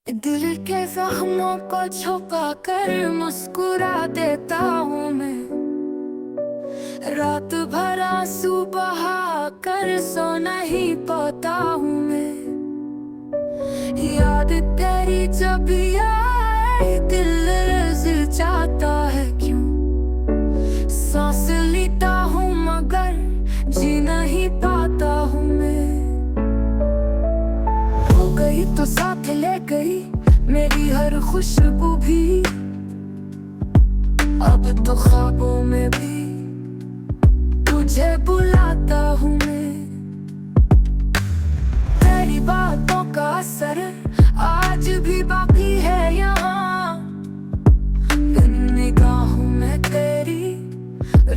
दिल के जख्मों को छुपा कर मुस्कुरा देता हूँ मैं। रात भर आंसू बहा कर सो नहीं पाता हूँ मैं। याद तेरी जब आए दिल लर्ज़ जाता है क्यों। सांस लेता हूँ मगर जी नहीं पाता हूँ मैं। हो गई तो साथ ले गई मेरी हर खुशबू भी। अब तो ख्वाबों में भी तुझे बुलाता हूँ मैं। तेरी बातों का असर आज भी बाकी है यहाँ। बिन निगाहों में तेरी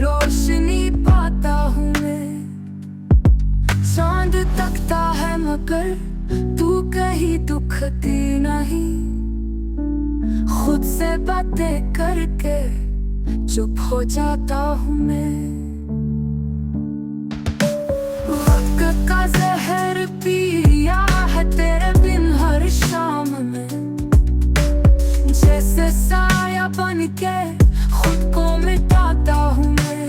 रोशनी पाता हूँ मैं। चांद तकता है मगर तू कहीं दुखती नहीं। खुद से बातें करके चुप हो जाता हूँ मैं। वक्त का जहर पिया है तेरे बिन हर शाम में। जैसे साया बन के खुद को मिटाता हूँ मैं।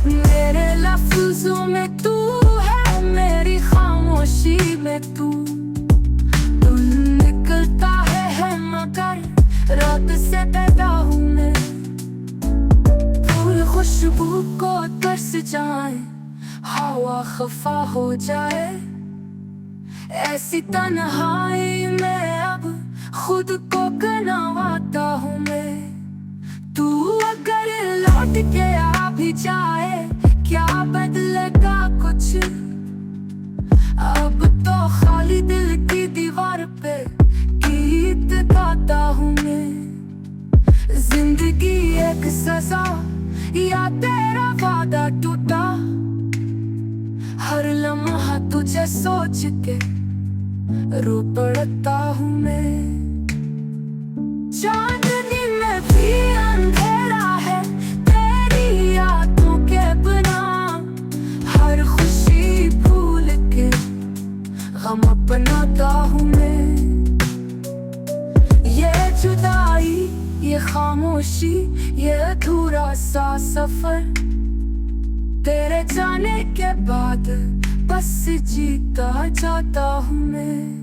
मेरे लफ्जों में तू है मेरी खामोशी में तू। निकलता है मगर रात से डरता हूँ मैं। फूल खुशबू को तरस जाए हवा खफा हो जाए। ऐसी तन्हाई में अब खुद को गनवाता हूँ मैं। तू अगर लौट के आ भी जाए क्या बदलेगा कुछ। अब तो खाली दिल की दीवार पे गीत गाता हूँ मैं। जिंदगी एक सजा या तेरा वादा टूटा। हर लम्हा तुझे सोच के रो पड़ता हूँ मैं। चांदनी में भी अंधेरा है तेरी यादों के बिना। हर खुशी भूल के गम अपनाता हूँ मैं। ये जुदाई ये खामोशी ये अधूरा सा सफर। तेरे जाने के बाद बस जीता जाता हूँ मैं।